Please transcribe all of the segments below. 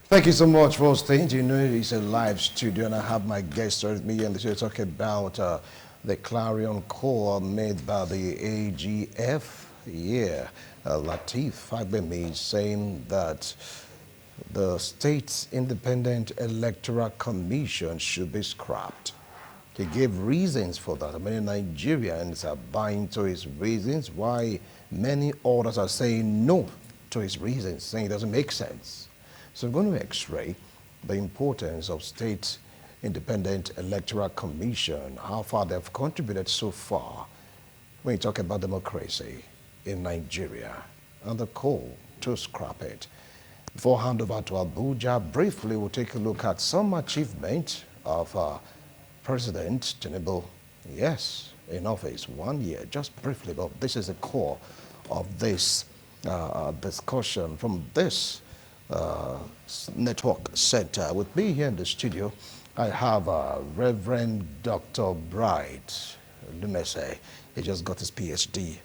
Thank you so much for staying. You know, it's a live studio, and I have my guest with me, and they're talking about the clarion call made by the AGF. Yeah, Lateef Fagbemi is saying that the State's Independent Electoral Commission should be scrapped. He gave reasons for that. Many Nigerians are buying to his reasons, why many others are saying no to his reasons, saying it doesn't make sense. So I'm going to x-ray the importance of State Independent Electoral Commission, how far they've contributed so far when you talk about democracy in Nigeria, and the call to scrap it. Before hand over to Abuja, briefly we'll take a look at some achievement of President Tinubu. Yes, in office 1 year, just briefly, but this is the core of this discussion from this network center. With me here in the studio, I have Reverend Dr. Bright Lumese. He just got his PhD.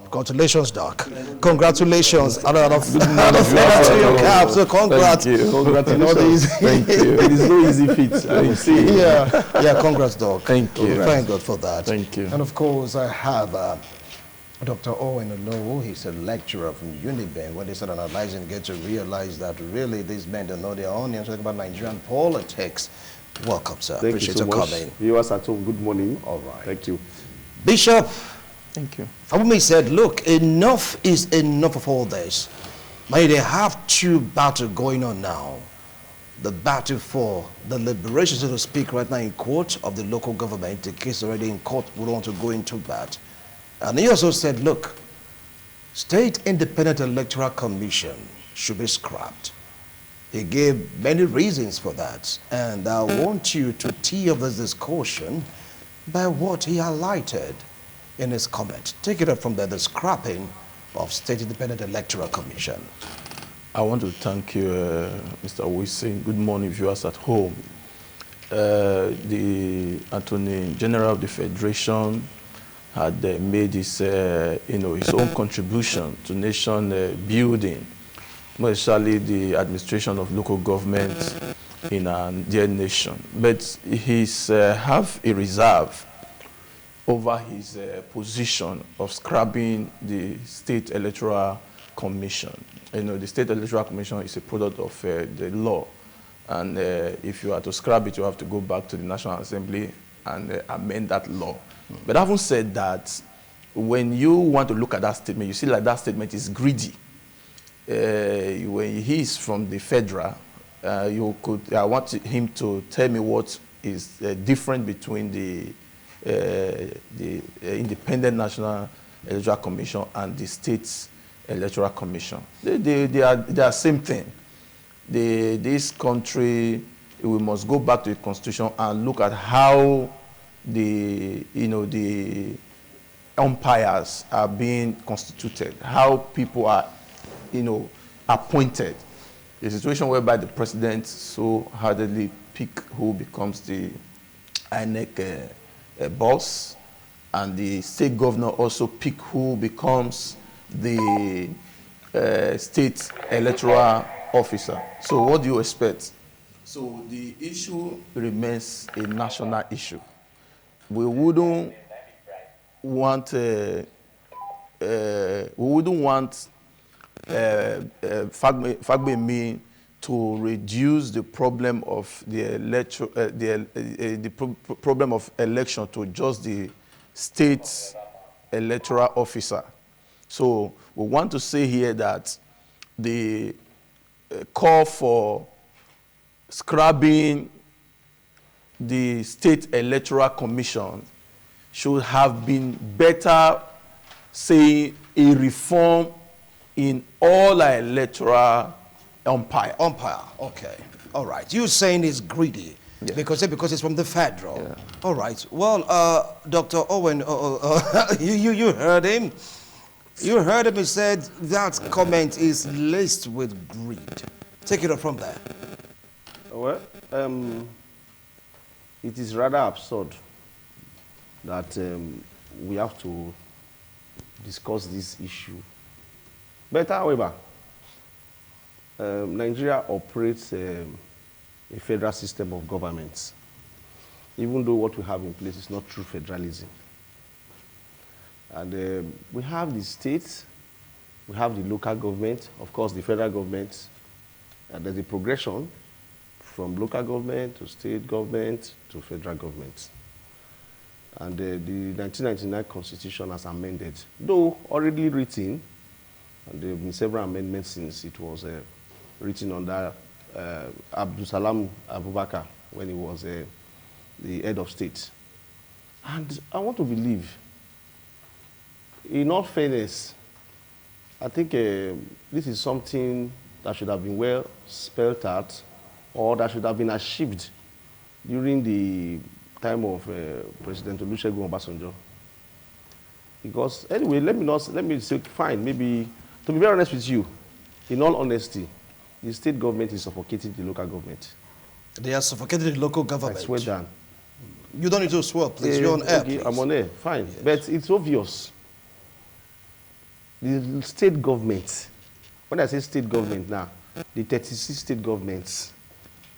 Congratulations, Doc. Congratulations. A lot of to your cap. So congrats. Thank you. Congratulations. Thank you. It is no easy feat. I see. Yeah, congrats, Doc. Thank you. Thank God for that. Thank you. And of course, I have Dr. Owen Olowo. He's a lecturer from Uniben. When they start analyzing, get to realize that really these men don't know their onions. Talking about Nigerian politics. Welcome, sir. Appreciate you coming. Viewers at home, good morning. All right. Thank you. Bishop. Thank you. Fagbemi said, look, enough is enough of all this. But they have two battles going on now. The battle for the liberation, so to speak, right now in court of the local government. The case already in court. We don't want to go into that. And he also said, look, State Independent Electoral Commission should be scrapped. He gave many reasons for that. And I want you to tee up this discussion by what he highlighted in his comment. Take it up from there, the scrapping of State Independent Electoral Commission. I want to thank you, Mr. Wisin. Good morning, viewers at home. The Attorney General of the Federation had made his, his own contribution to nation building, especially the administration of local government in our dear nation. But he's have a reserve over his position of scrapping the State Electoral Commission. You know, the State Electoral Commission is a product of the law. And if you are to scrap it, you have to go back to the National Assembly and amend that law. But having said that, when you want to look at that statement, you see like that statement is greedy. When he is from the federal, I want him to tell me what is different between the Independent National Electoral Commission and the State's Electoral Commission. They are same thing. This country, we must go back to the Constitution and look at how the umpires are being constituted, how people are, appointed. A situation whereby the president so hardly pick who becomes the INEC boss, and the state governor also pick who becomes the state electoral officer. So what do you expect? So the issue remains a national issue. We wouldn't want Fagbemi to reduce the problem of the problem of election to just the state electoral officer. So we want to say here that the call for scrapping the State Electoral Commission should have been better, say, a reform in all our electoral umpire. Okay. All right. You're saying it's greedy. Yeah. Because it's from the federal. Yeah. All right. Well, Dr. Owen, you heard him. You heard him. He said that comment is laced with greed. Take it up from there. Well, it is rather absurd that we have to discuss this issue. But however, Nigeria operates a federal system of government, even though what we have in place is not true federalism. And we have the states, we have the local government, of course the federal government, and there's a progression from local government to state government to federal government. And the 1999 Constitution has amended, though already written, and there have been several amendments since it was written under Abdul Salam Abubakar when he was the head of state. And I want to believe, in all fairness, I think this is something that should have been well spelled out, or that should have been achieved during the time of President Olusegun Obasanjo. Because anyway, let me say, fine, maybe, to be very honest with you, in all honesty, the state government is suffocating the local government. They are suffocating the local government. I swear down. You don't need to swear, please. You're on air, okay, please. I'm on air, fine. Yes. But it's obvious. The state government, when I say state government now, the 36 state governments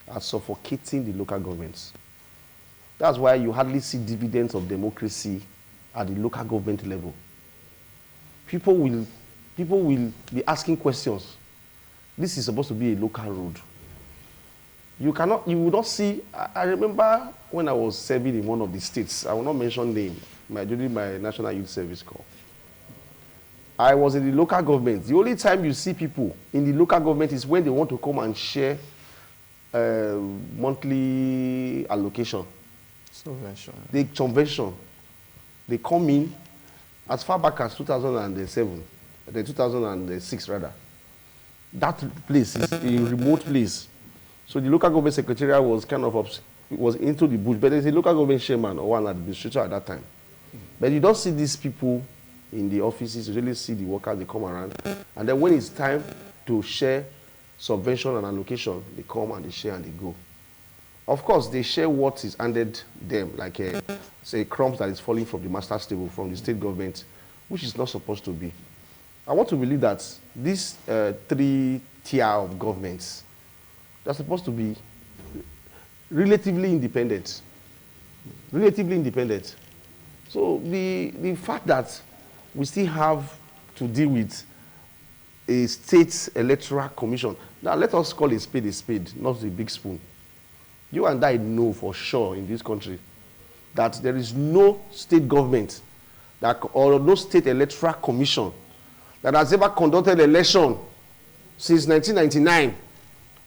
are suffocating the local governments. That's why you hardly see dividends of democracy at the local government level. People will be asking questions. This is supposed to be a local road. You will not see. I remember when I was serving in one of the states, I will not mention name, during my National Youth Service Corps. I was in the local government. The only time you see people in the local government is when they want to come and share monthly allocation. Subvention. The subvention. They come in as far back as 2007, 2006 rather. That place is a remote place. So the local government secretariat was kind of was into the bush, but there's a local government chairman or one administrator at that time. But you don't see these people in the offices. You really see the workers, they come around. And then when it's time to share subvention and allocation, they come and they share and they go. Of course, they share what is handed them, like say crumbs that is falling from the master's table from the state government, which is not supposed to be. I want to believe that these three tier of governments, they're supposed to be relatively independent. Relatively independent. So the fact that we still have to deal with a state electoral commission. Now let us call a spade, not a big spoon. You and I know for sure in this country that there is no state government or no state electoral commission that has ever conducted election since 1999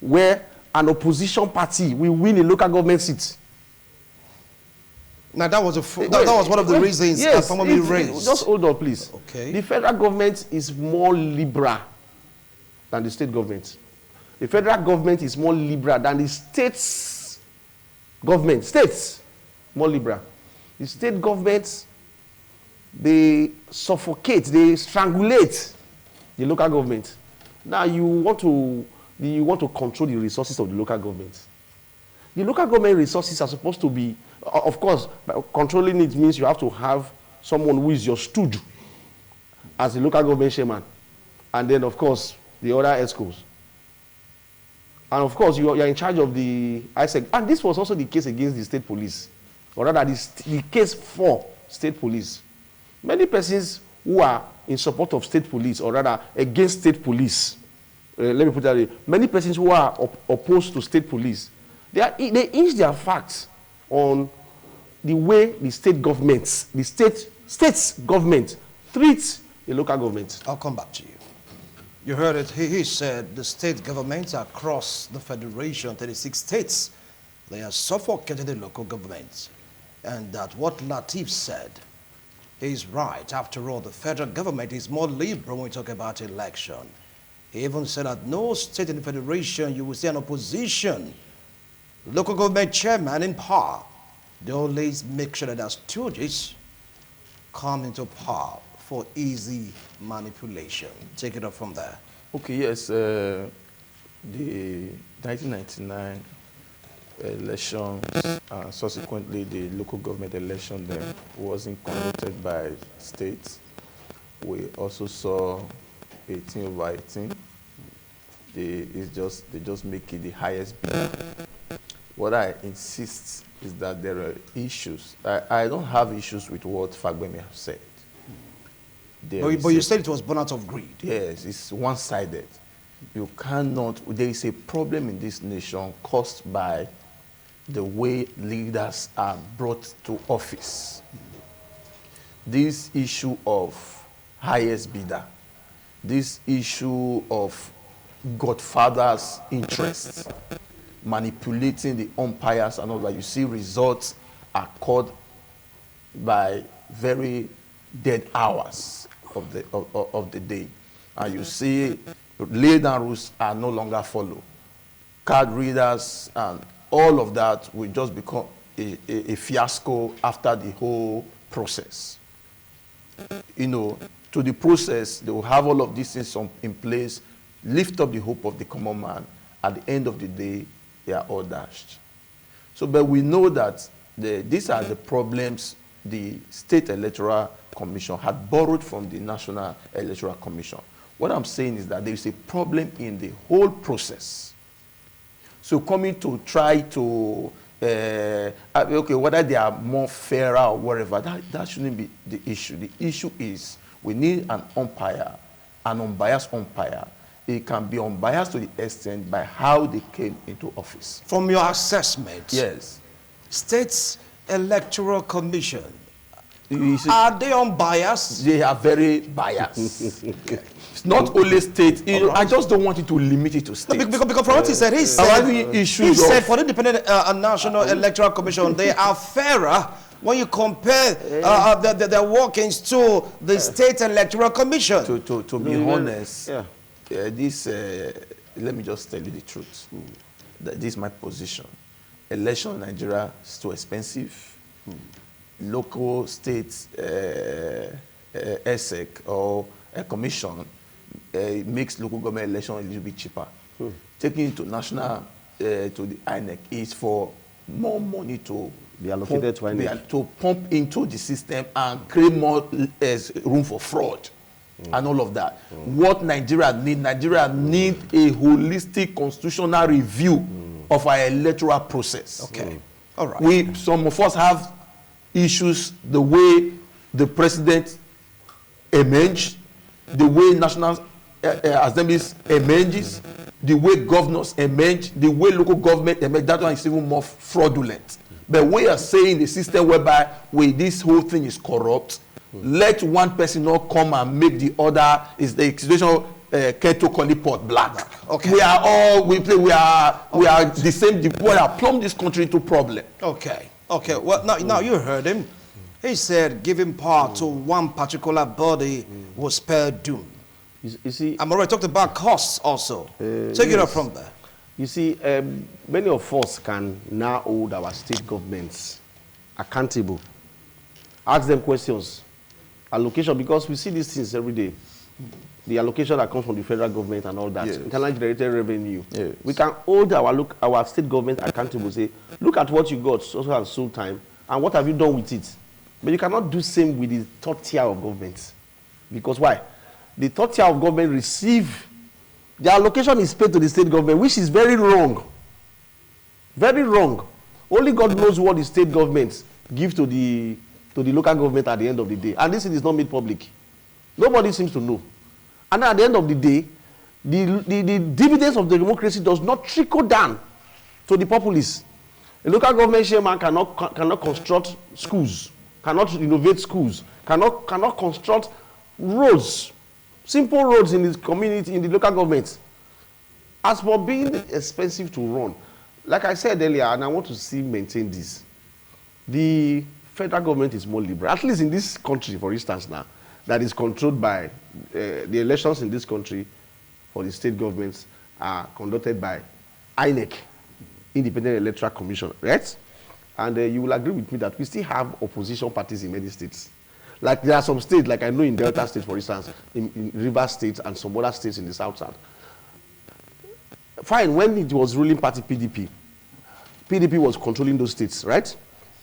where an opposition party will win a local government seat. Now that was one of the reasons that formally raised. Just hold on, please. Okay. The federal government is more liberal than the state government. The federal government is more liberal than the states government. States more liberal. The state governments, they suffocate, they strangulate the local government. Now you want to control the resources of the local government. The local government resources are supposed to be, of course, controlling it means you have to have someone who is your stooge as the local government chairman. And then, of course, the other ESCOs. And of course, you are in charge of the ISEC. And this was also the case against the state police. Or rather, the case for state police. Many persons who are in support of state police, or rather against state police, let me put it that way, many persons who are opposed to state police, they hinge their facts on the way the state governments, the state's government treats the local government. I'll come back to you. You heard it. He said the state governments across the federation, 36 states, they are suffocating the local governments. And that what Latif said is right. After all, the federal government is more liberal when we talk about election. He even said that no state in the federation you will see an opposition local government chairman in power. They always make sure that their stooges come into power for easy manipulation. Take it up from there. Okay, yes. The 1999 elections, subsequently the local government election then wasn't conducted by states. We also saw 18/18. they just make it the highest bidder. What I insist is that there are issues. I don't have issues with what Fagbemi has said. But you said it was born out of greed. Yes, it's one-sided. You cannot, there is a problem in this nation caused by the way leaders are brought to office. This issue of highest bidder, this issue of godfather's interests, manipulating the umpires and all that, you see results are caught by very dead hours of the day. And you see laid down rules are no longer followed. Card readers and all of that will just become a fiasco after the whole process. You know, to the process, they will have all of these things in place, lift up the hope of the common man. At the end of the day, they are all dashed. So, but we know that these are the problems the State Electoral Commission had borrowed from the National Electoral Commission. What I'm saying is that there is a problem in the whole process. So coming to try to, okay, whether they are more fairer or whatever, that shouldn't be the issue. The issue is we need an umpire, an unbiased umpire. It can be unbiased to the extent by how they came into office. From your assessment, yes, States Electoral Commission, see, are they unbiased? They are very biased. Okay. It's not only state. You know, I just don't want it to limit it to state. No, because from what he said, he said for the Independent National Electoral Commission, they are fairer when you compare their workings to the State Electoral Commission. To be honest, let me just tell you the truth. This is my position. Election in Nigeria is too expensive. Local states, ESEC or a commission makes local government election a little bit cheaper. Taking it to national, to the INEC is for more money to be allocated to INEC. To pump into the system and create more room for fraud and all of that. What Nigeria need a holistic constitutional review of our electoral process. Okay, all right. Some of us have issues the way the president emerged, the way national assemblies emerges, the way governors emerge, the way local government emerge. That one is even more fraudulent. But we are saying the system whereby this whole thing is corrupt. Let one person not come and make the other is the situation of Keto Kolipot black. Okay. We are the same. We are plumb this country into problem. Okay. Okay. Well, now you heard him. He said giving power to one particular body will spare doom. You see, I'm already talked about costs also. Take it up from there. You see, many of us can now hold our state governments accountable. Ask them questions. Allocation, because we see these things every day. The allocation that comes from the federal government and all that, yes. Internally generated revenue. Yes. We can hold our state government accountable. Say, look at what you got so and so time, and what have you done with it? But you cannot do same with the third tier of government. Because why? The third tier of government receive, the allocation is paid to the state government, which is very wrong. Very wrong. Only God knows what the state governments give to the local government at the end of the day. And this is not made public. Nobody seems to know. And at the end of the day, the dividends of the democracy does not trickle down to the populace. A local government chairman cannot construct schools, cannot innovate schools, cannot construct roads, simple roads in the community, in the local government. As for being expensive to run, like I said earlier, and I want to maintain this, the federal government is more liberal, at least in this country, for instance now, that is controlled by the elections in this country for the state governments are conducted by INEC, Independent Electoral Commission, right? And you will agree with me that we still have opposition parties in many states. Like there are some states, like I know in Delta State, for instance, in Rivers State and some other states in the South Side. Fine, when it was ruling party PDP was controlling those states, right?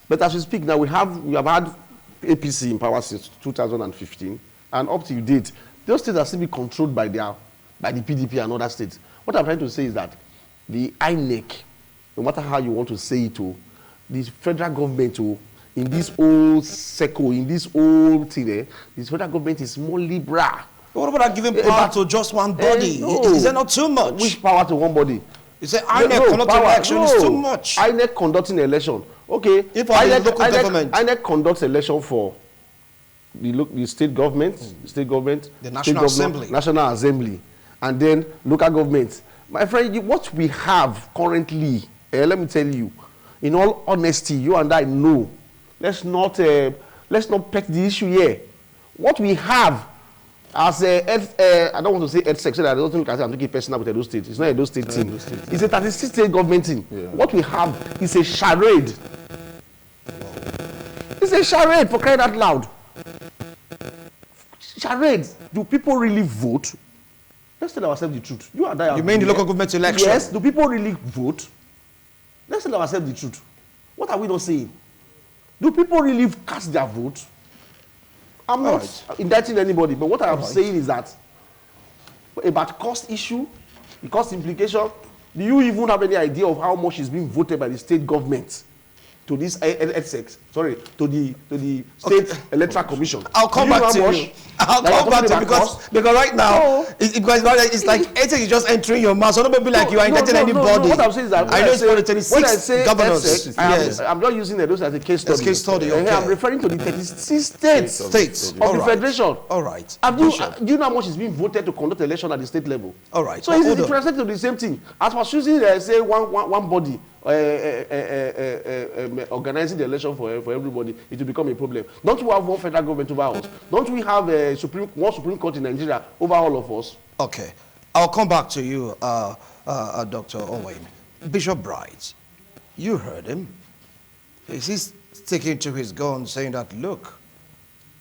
But as we speak now, we have had APC in power since 2015, and up to date, those states are still being controlled by the PDP and other states. What I'm trying to say is that the INEC, no matter how you want to say it, the federal government, in this old circle, in this old thing, the federal government is more liberal. What about giving power to just one body? No. Is that not too much? Which power to one body? You say INEC conducting election is too much. INEC conducting election. Okay. If INEC, local government. INEC conducts election for the state government, the National Assembly. National Assembly, and then local governments. My friend, what we have currently, let me tell you, in all honesty, you and I know. Let's not pet the issue here. What we have as I don't want to say health section. I don't think I'm taking personal with Edo State. It's not Edo State thing. It's a 36 state government thing. Yeah. What we have is a charade. It's a charade, for crying out loud. Charade. Do people really vote? Let's tell ourselves the truth. You and I. You mean the local government election? Yes. Do people really vote? Let's tell ourselves the truth. What are we not saying? Do people really cast their vote? I'm not indicting anybody, but what I'm saying is that about cost issue, the cost implication, do you even have any idea of how much is being voted by the state government to this to the state electoral commission? I'll come back to you. I'll come back to you because right now it's like ethics is just entering your mouth. So don't be like you are indicting anybody. What I'm saying is that I know it's for the 36 governors. Yes. I'm not using those as a case study. As a case study, okay. I'm referring to the 36 states of the federation. All right. Do you know how much is being voted to conduct election at the state level? All right. So it's interested to the same thing. As for choosing, say one body. Organizing the election for everybody, it will become a problem. Don't we have one federal government over us? Don't we have one Supreme Court in Nigeria over all of us? Okay, I'll come back to you, Dr. Owen. Bishop Bright, you heard him. He's sticking to his gun, saying that, look,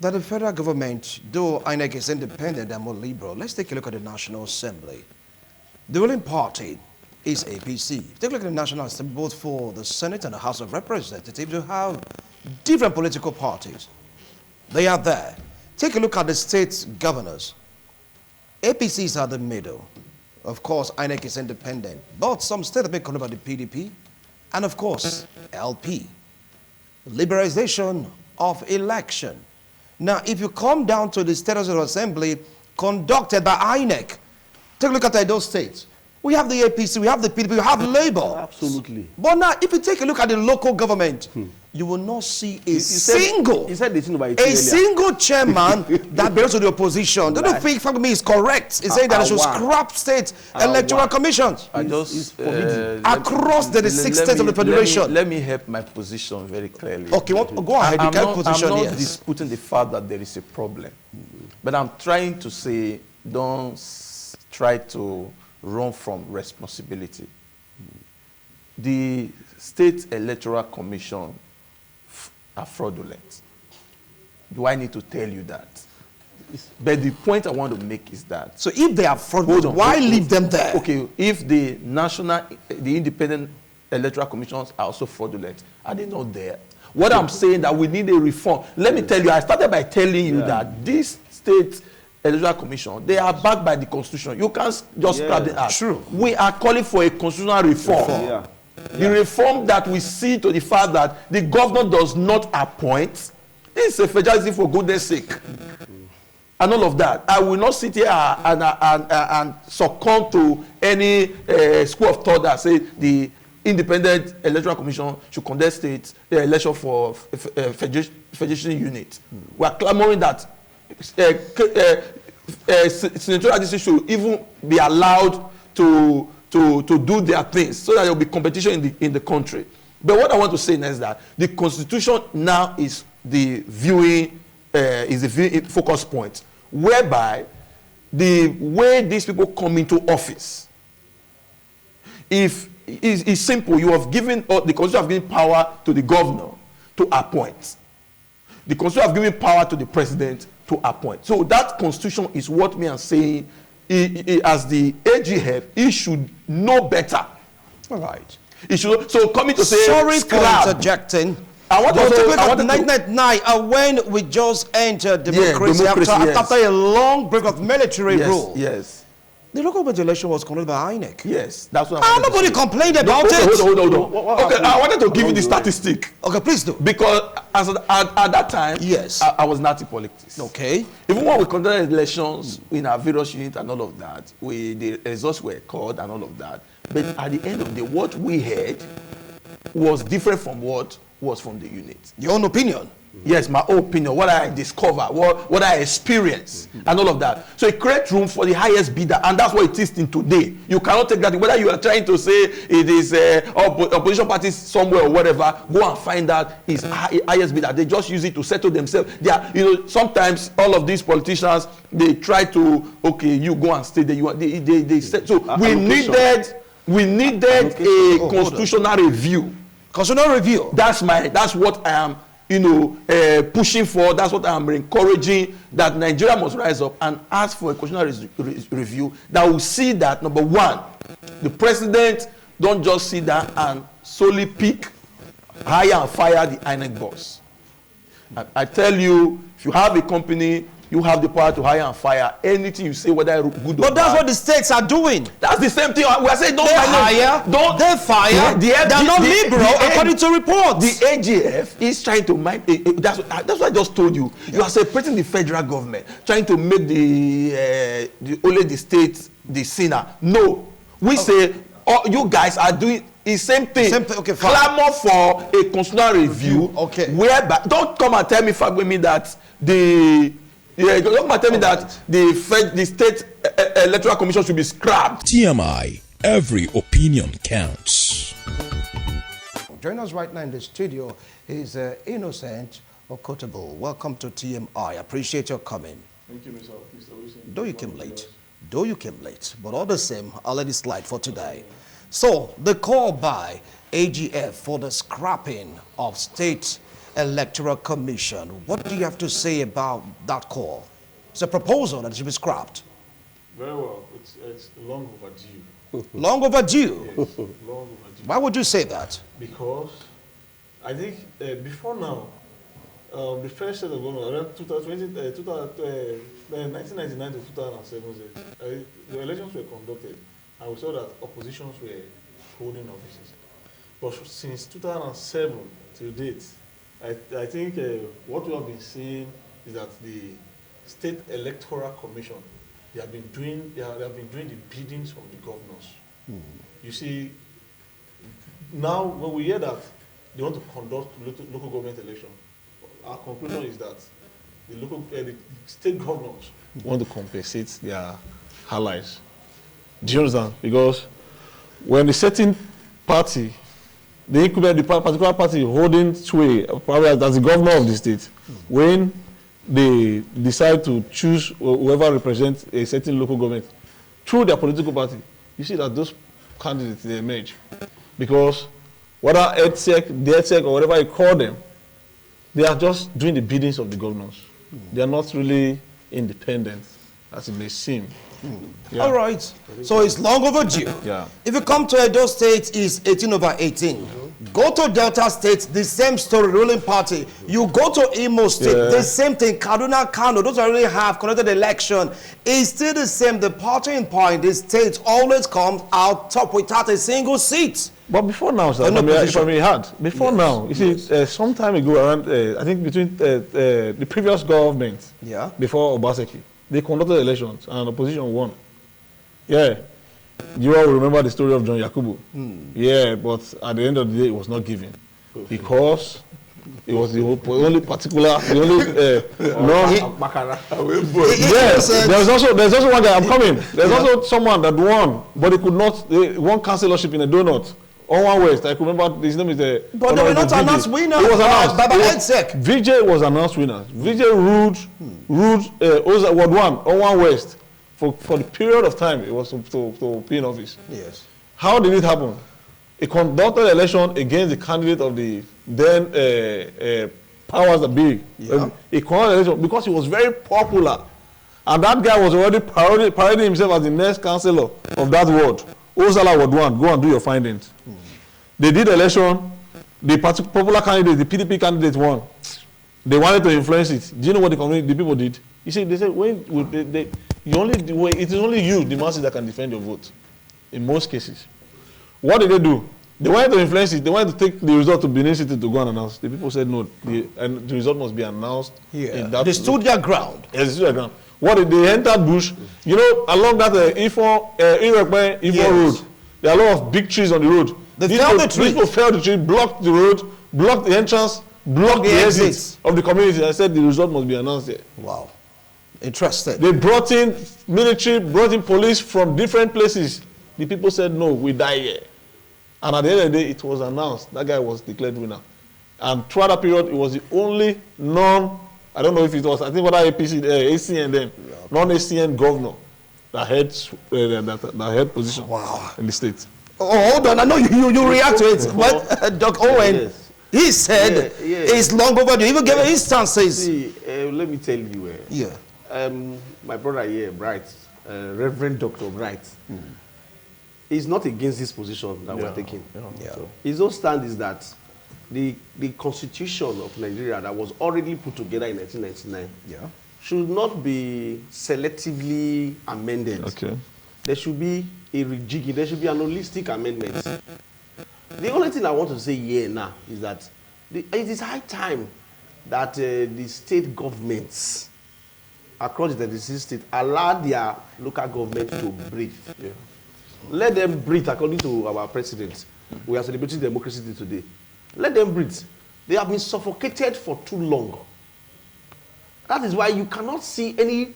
that the federal government, though INEC is independent and more liberal, let's take a look at the National Assembly. The ruling party is APC. Take a look at the National Assembly, both for the Senate and the House of Representatives, you have different political parties. They are there. Take a look at the state governors. APCs are the middle. Of course, INEC is independent, but some states have been controlled by the PDP, and of course, LP. Liberalization of election. Now, if you come down to the State Assembly conducted by INEC, take a look at those states. We have the APC, we have the PDP, we have Labour. Absolutely. But now, if you take a look at the local government, you will not see a single chairman that belongs to the opposition. Don't think for me is correct. It's saying that they should scrap state electoral commissions. I just across the 6 states of the federation. Let me help my position very clearly. Okay, go ahead. I'm not disputing the fact that there is a problem, but I'm trying to say don't try to run from responsibility. The State Electoral Commission are fraudulent. Do I need to tell you that? But the point I want to make is that. So if they are fraudulent, why leave them there? Okay, if the independent electoral commissions are also fraudulent, are they not there? What I'm saying that we need a reform. Let me tell you, I started by telling you that this state Electoral Commission, they are backed by the Constitution. You can't just scrap the act. True. We are calling for a constitutional reform. The reform that we see to the fact that the governor does not appoint. This is a federalism for goodness sake. And all of that. I will not sit here and succumb to any school of thought that say the independent electoral commission should conduct state election for federation unit. We are clamoring that senatorial districts should even be allowed to do their things so that there will be competition in the country. But what I want to say next is that the Constitution now is the viewing focus point, whereby the way these people come into office, if it's simple, you have given, or the Constitution have given power to the governor to appoint. The Constitution have given power to the president to appoint. So that Constitution is what me am saying. As the AGF, he should know better. All right. He should. So coming to say, sorry for interjecting. I want to take a look at 1999 when we just entered democracy, after a long break of military rule. Yes. The local government election was conducted by INEC. Yes, that's what I Nobody complained about it. Hold on. Okay, I wanted to give you the statistic. Okay, please do. Because at that time, yes, I was not in politics. Okay. Even when we conducted elections in our various units and all of that, the results were called and all of that. But at the end of the day, what we heard was different from what was from the unit. Your own opinion? Yes, my own opinion, what I discover, what I experience, and all of that. So it creates room for the highest bidder, and that's what it is in today. You cannot take that. Whether you are trying to say it is opposition parties somewhere or whatever, go and find out is highest bidder. They just use it to settle themselves. They are, sometimes all of these politicians, they try to, okay, you go and stay there. They so we needed a constitutional review. Constitutional review. That's what I am, pushing for. That's what I am encouraging, that Nigeria must rise up and ask for a constitutional review that will see that, number one, the president don't just sit down and solely pick, hire and fire the INEC boss. I tell you, if you have a company, you have the power to hire and fire anything you say, whether good or bad. But that's what the states are doing. That's the same thing. We are saying they hire, they fire. They're not liberal according to reports. The AGF is trying to mind. That's what I just told you. You are separating the federal government, trying to make only the states the sinner. No, we say you guys are doing the same thing. Okay, clamor for a constitutional review. Okay. Whereby, don't come and tell me, that don't come and tell me that the state electoral commission should be scrapped. TMI, every opinion counts. Joining us right now in the studio is Innocent Okotable. Welcome to TMI. Appreciate your coming. Thank you, Mr. Wilson. Though you came late, but all the same, I'll let it slide for today. So, the call by AGF for the scrapping of State Electoral Commission. What do you have to say about that call? It's a proposal that should be scrapped. Very well. It's long overdue. Long overdue? Yes, long overdue. Why would you say that? Because I think before now, the first set of government, around 1999 to 2007, the elections were conducted, and we saw that oppositions were holding offices. But since 2007 to date, I think what we have been seeing is that the State Electoral Commission, they have been doing the biddings of the governors. You see, now when we hear that they want to conduct local government election, our conclusion is that the state governors want to compensate their allies. Do you understand? Because when the certain party, the particular party holding sway, probably as the governor of the state, when they decide to choose whoever represents a certain local government through their political party, you see that those candidates, they emerge. Because whether EDSEC, or whatever you call them, they are just doing the biddings of the governors. They are not really independent, as it may seem. Yeah. All right. So it's long overdue. Yeah. If you come to Edo State, it's 18/18. Go to Delta State, the same story, ruling party. You go to Imo State, the same thing. Kaduna, Kano, those already have conducted election. It's still the same. The party in power in the state always comes out top without a single seat. But before now, sir, if I may add, before now, you see, some time ago, around, I think between the previous government, before Obaseki, they conducted elections and opposition won. Yeah. You all remember the story of John Yakubu. Yeah, but at the end of the day, it was not given. Because it was the only particular, yes, there's also one guy, I'm coming. There's also someone that won, but he could not, won councillorship in a donut. On one West, I could remember his name is the. But they were not announced winner. It was announced. Baba EDSEC. VJ was announced winner. VJ ruled Ward 1 on one West for the period of time it was to be in office. Yes. How did it happen? He conducted election against the candidate of the then powers that be. Yeah. He conducted election because he was very popular, and that guy was already parading himself as the next councillor of that ward. Ozala Ward 1, go and do your findings. They did election. The popular candidate, the PDP candidate won. They wanted to influence it. Do you know what the people did? You see, they said when it is only you, the masses, that can defend your vote. In most cases, what did they do? They wanted to influence it. They wanted to take the result to Benin City to go and announce. The people said no, and the result must be announced. Yeah, they stood their ground. Yes, they stood their ground. What did they enter bush? You know, along that Ifo road, there are a lot of big trees on the road. They felled the tree. People felled the tree, blocked the road, blocked the entrance, blocked the exits of the community. I said the result must be announced here. Wow. Interesting. They brought in military, brought in police from different places. The people said, no, we die here. And at the end of the day, it was announced. That guy was declared winner. And throughout that period, it was the only I don't know if it was, I think what APC, ACN then, non-ACN governor that had position in the state. Oh, hold on. I know you react to it. But Doc Owen, he said it's long overdue. He even gave instances. See, let me tell you. My brother here, Bright, Reverend Dr. Bright, is not against this position that we're taking. So his own stand is that the constitution of Nigeria that was already put together in 1999 should not be selectively amended. Okay. There should be a rejigging, there should be an holistic amendment. The only thing I want to say here now is that it is high time that the state governments across the 36 states allow their local government to breathe. Let them breathe according to our president. We are celebrating democracy today. Let them breathe. They have been suffocated for too long. That is why you cannot see any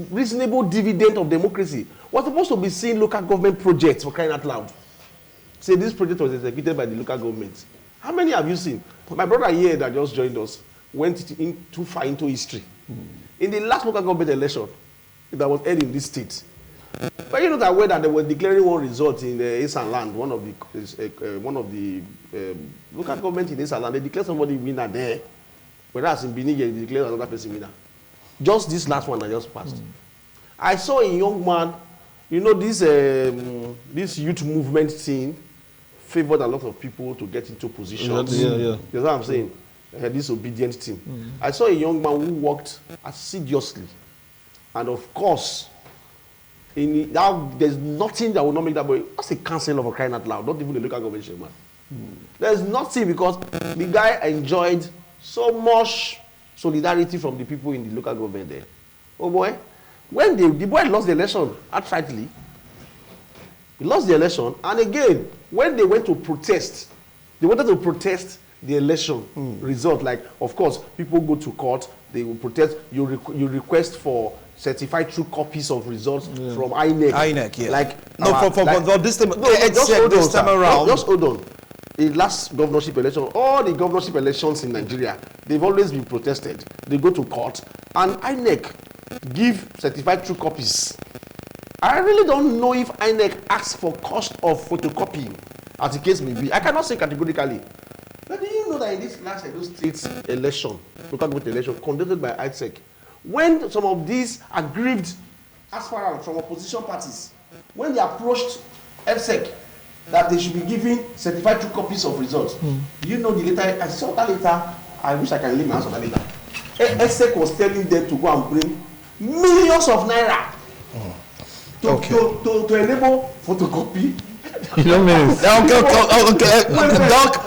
reasonable dividend of democracy. We're supposed to be seeing local government projects, for crying out loud. Say this project was executed by the local government. How many have you seen? My brother here that just joined us went too far into history. In the last local government election that was held in this state, but you know that way that they were declaring one result in the Eastern Land, one of the local government in Eastern Land, they declared somebody winner there. Whereas in Benin, they declared another person winner. Just this last one that just passed. I saw a young man, you know, this youth movement thing favored a lot of people to get into positions. You know what I'm saying? This obedient team. I saw a young man who worked assiduously. And of course, there's nothing that will not make that boy. That's a council of a crying out loud, not even a local government chairman. There's nothing, because the guy enjoyed so much solidarity from the people in the local government there. Oh boy, when the boy lost the election outrightly, he lost the election, and again, when they went to protest, they wanted to protest the election result. Like, of course, people go to court, they will protest, you request for certified true copies of results from INEC. INEC, yeah. Like, no, for this time around. Just hold on. The last governorship election, all the governorship elections in Nigeria, they've always been protested. They go to court, and INEC give certified true copies. I really don't know if INEC asks for cost of photocopying, as the case may be. I cannot say categorically. But do you know that in this last Edo State election, local government election, conducted by ISEC, when some of these aggrieved aspirants from opposition parties, when they approached EFSEC, that they should be giving certified true copies of results. Do you know the letter? I saw that letter. I wish I can leave my hands on that letter. EFSEC was telling them to go and bring millions of naira to enable photocopy. You don't mean Okay.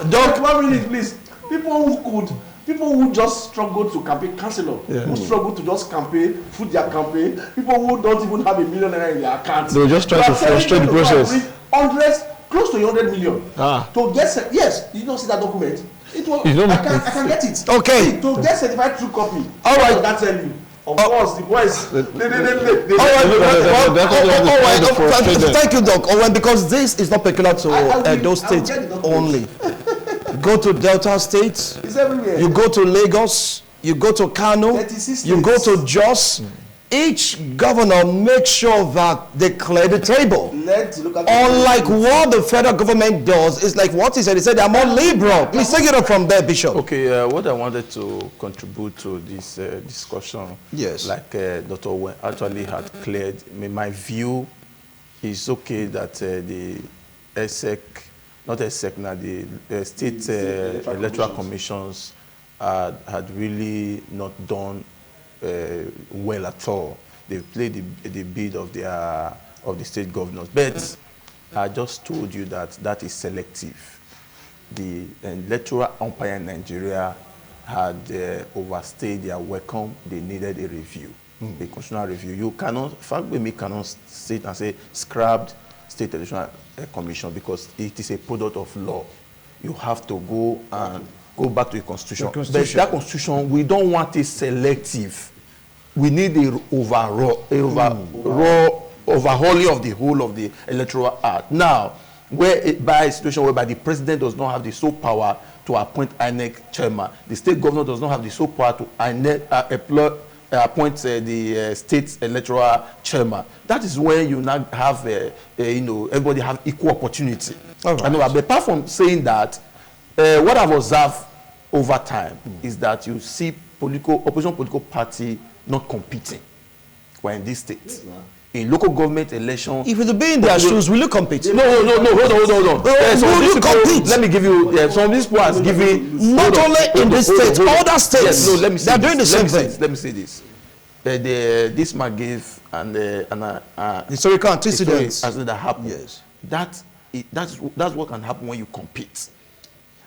Doc, 1 minute, please. People who just struggle to campaign, councillor, who struggle to just campaign, foot their campaign, people who don't even have $1 million in their accounts. They were just trying to frustrate the process. Close to 100 million. To get, yes, you don't see that document. It was, I can get it. Okay. To get certified true copy. All right. That's tell you. Of course, the boys. Thank you, Doc Owen, because this is not peculiar to those states only. Go to Delta States. It's everywhere. You go to Lagos. You go to Kano. You go to Jos. Each governor makes sure that they clear the table. Unlike what the federal government does, it's like what he said. He said they are more liberal. Please take it up from there, Bishop. Okay, what I wanted to contribute to this discussion, yes, like Dr. Owen actually had cleared, my view is okay that the ESEC, not ESEC, now the state electoral commissions had really not done well at all. they play the bid of the state governors. But I just told you that is selective. The electoral umpire in Nigeria had overstayed their welcome. They needed a review, a constitutional review. You cannot, Fagbemi cannot sit and say scrapped State Electoral Commission because it is a product of law. You have to go and go back to the constitution. But that constitution, we don't want it selective. We need a overhauling of the whole of the Electoral Act. Now, by a situation whereby the president does not have the sole power to appoint INEC chairman, the state governor does not have the sole power to appoint the state electoral chairman. That is when you now have, everybody have equal opportunity. Right. But apart from saying that, what I've observed over time is that you see opposition political party not competing when in this state. In local government elections, if it be in their shoes, will you compete? No, hold on. Will you compete? Let me give you some of these people are giving. Not only in this state, other states. Yes, no, let me say they're doing the same thing. Let me say this. This man gave historical antecedents as that happened. Yes, that's what can happen when you compete.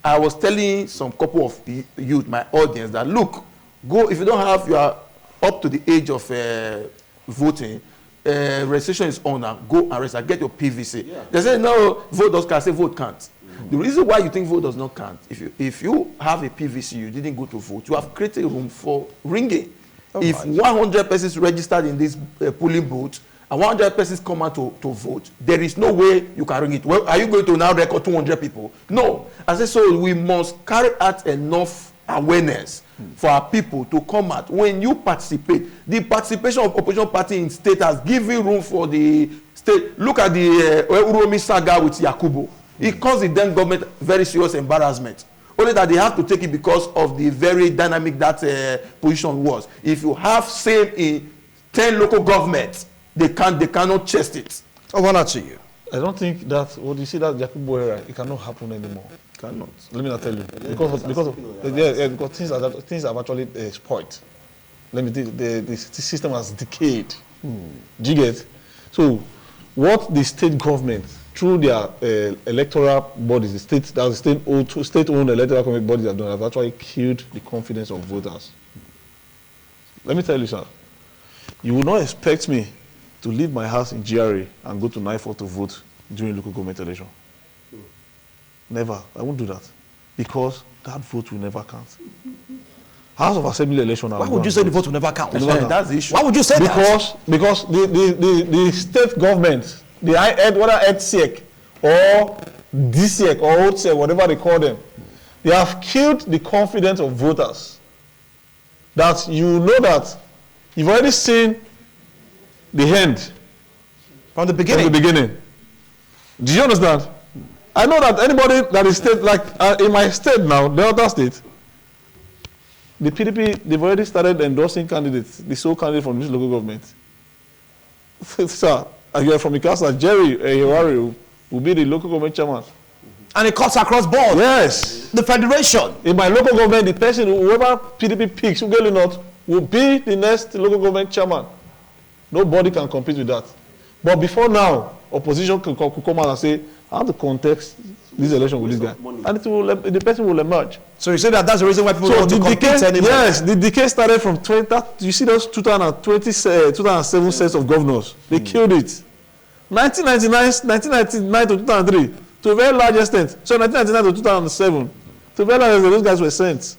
I was telling some couple of youth, my audience, that look, go if you don't have, you are up to the age of voting. Registration is on now. Go and register. Get your PVC. Yeah. They say no, vote does count. I say vote can't. The reason why you think vote does not count, if you have a PVC, you didn't go to vote. You have created room for ringing. If 100 persons registered in this polling booth and 100 persons come out to vote, there is no way you can ring it. Well, are you going to now record 200 people? No. I say so. We must carry out enough awareness for our people to come out. When you participate, the participation of opposition party in state has given room for the state. Look at the Uromi saga with Yakubu. It caused the then government very serious embarrassment. Only that they have to take it because of the very dynamic that position was. If you have same in 10 local governments, they cannot chest it. Over to you. I don't think that what you see that Yakubu era, it cannot happen anymore. Cannot. Let me not tell you because things have actually spoiled. Let me the system has decayed. Do you get? So, what the state government through their electoral bodies, the state-owned electoral bodies have actually killed the confidence of voters. Let me tell you, sir. You will not expect me to leave my house in GRA and go to NIFO to vote during local government election. Never. I won't do that. Because that vote will never count. House of Assembly election. Why would you say the vote will never count? That's the issue. Why would you say that? Because the state government, whether EDSEC or DSEC or OTSEC, whatever they call them, they have killed the confidence of voters. That you know that you've already seen the end from the beginning. Do you understand? I know that anybody that is state, like in my state now, the other state, the PDP, they've already started endorsing candidates, the sole candidate from this local government. Sir, again from the council, Jerry Hiwari will be the local government chairman. And it cuts across board. Yes. The federation. In my local government, the person, whoever PDP picks, will be the next local government chairman. Nobody can compete with that. But before now, opposition could come out and say, how to contest this election with this guy. And the person will emerge. So you say that's the reason why people want to compete anymore? Yes, the decay started from 20, you see those 2007 sets of governors. They killed it. 1999 to 2003, to a very large extent. So 1999 to 2007, to a very large extent, those guys were sent.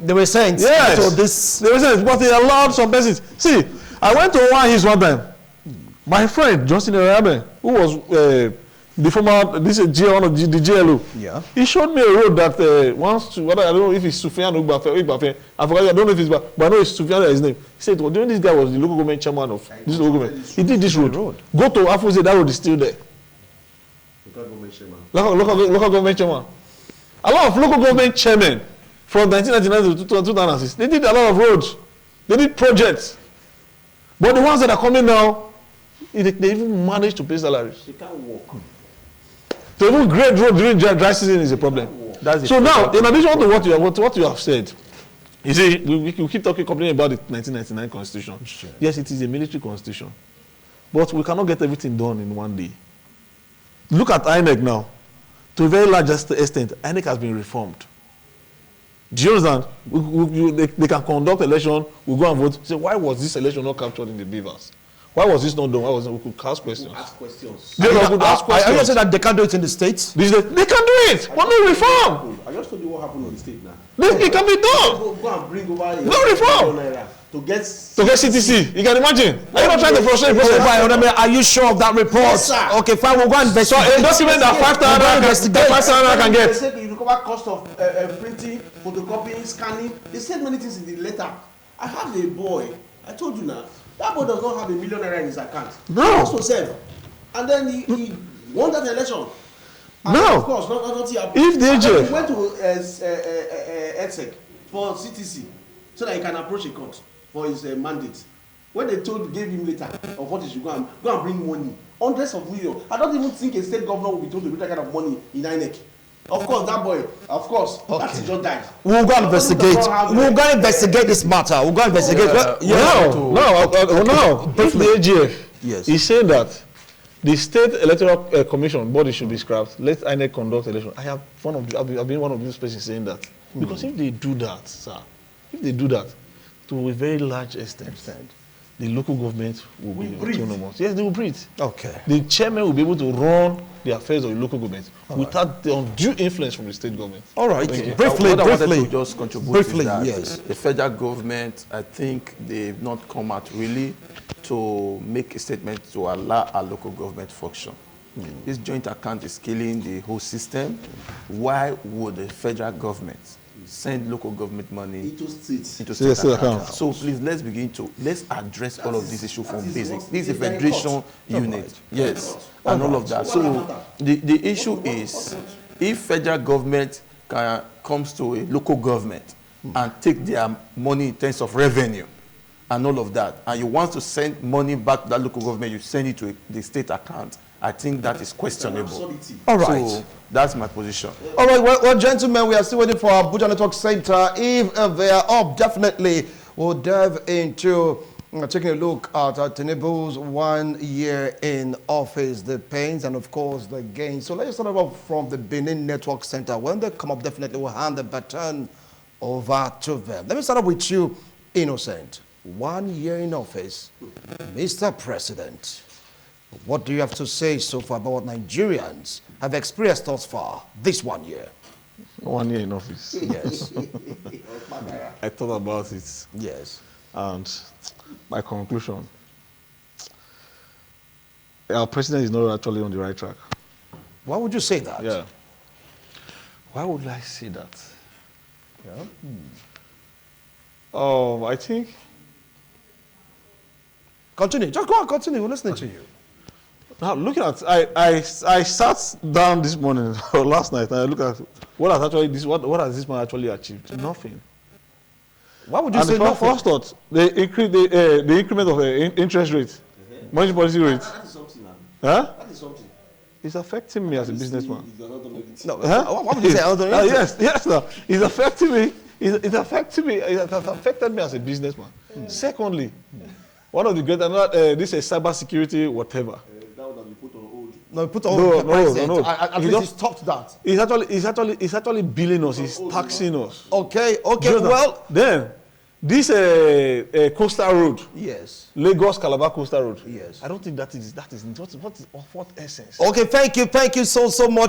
They were sent? Yes. So they were sent, but they allowed some persons. See, I went to one time. My friend, Johnson Erabe, who was the former, this is one of the GLO. Yeah. He showed me a road that wants to, I don't know if it's Sufyan Ugbafe, I forgot, I don't know if it's, but I know it's Sufyan, his name. He said, well, during this guy was the local government chairman of this local government. He did this road. Go to Afuze, that road is still there. Local government chairman. Local government chairman. A lot of local government chairmen from 1999 to 2006, they did a lot of roads. They did projects. But the ones that are coming now, they even manage to pay salaries. They can't walk. To even grade road during dry season is a problem. So now, in addition to what you have said, You see, we keep complaining about the 1999 constitution. Sure. Yes, it is a military constitution. But we cannot get everything done in one day. Look at INEC now. To a very large extent, INEC has been reformed. Do you understand? They can conduct election, we go and vote. Say, why was this election not captured in the beavers? Why was this not done? Why was it? We could ask questions. Ask questions. They could ask questions. Are you saying that they can't do it in the States? They can do it, but no reform. I just told you what happened on the state now. It can be done. Go and bring over No reform. to get CTC. You can imagine. Are you not trying to frustrate the process? Are you sure of that report? Yes, sir. Okay, fine, we'll go and So investigate. a document that 5,000 can They get. said you recover cost of printing, photocopying, scanning. They said many things in the letter. I have a boy. I told you now. That boy does not have $1 million in his account. No. He wants to serve. And then he won that election. And No. of course, not here. If the And then AGF he went to EDSEC for CTC so that he can approach a court for his mandate. When they gave him later of what he should go and bring money, hundreds of millions. I don't even think a state governor will be told to bring that kind of money in INEC. Of course, that boy, that just died. We'll go and investigate. We'll go and investigate this matter. We'll go and investigate. No. If the AGF is saying that the state electoral commission body should be scrapped, let INEC conduct election. I've been one of these persons saying that. Because if they do that, sir, to a very large extent, the local government will be autonomous. Yes, they will breathe. Okay. The chairman will be able to run the affairs of the local government without the undue influence from the state government. All right. What I wanted Briefly. to just contribute Briefly, is that yes. the federal government, I think they've not come out really to make a statement to allow our local government function. This joint account is killing the whole system. Why would the federal government send local government money Into states. into state accounts? So please, let's address all of these issues from basics. This is a federation unit, yes, and all of that. So the issue is, if federal government comes to a local government and take their money in terms of revenue and all of that, and you want to send money back to that local government, you send it to the state account, I think that is questionable. All right. So that's my position. All right, well, gentlemen, we are still waiting for our Abuja Network Center. If they are up, definitely we'll dive into taking a look at Tinubu's 1 year in office, the pains and, of course, the gains. So let's start off from the Benin Network Center. When they come up, definitely we'll hand the baton over to them. Let me start off with you, Innocent. 1 year in office, Mr. President. What do you have to say so far about what Nigerians have experienced thus far this 1 year? 1 year in office. Yes. I thought about it. Yes. And my conclusion, our president is not actually on the right track. Why would you say that? Yeah. Why would I say that? Yeah. I think. Continue. Just go on, continue. We're listening to you. Now, looking at, I sat down this morning or last night and I look at what has this man actually achieved? Nothing. Why would you And say the nothing? first thought, the increment of interest rate, monetary policy rate. That is something now. Huh? That is something. It's affecting me as a businessman. No, Huh? why would you say other? Yes, sir. It's affecting me. It has affected me as a businessman. Secondly, one of the great, this is cybersecurity, whatever. That would have been put on hold. No, put on the president. no. At He least he just- stopped that. It's actually billing us. It's taxing us. Okay, Do you know well. that? Then this coastal road, Yes. Lagos Calabar coastal road. Yes. I don't think that is what essence. Okay, thank you so much.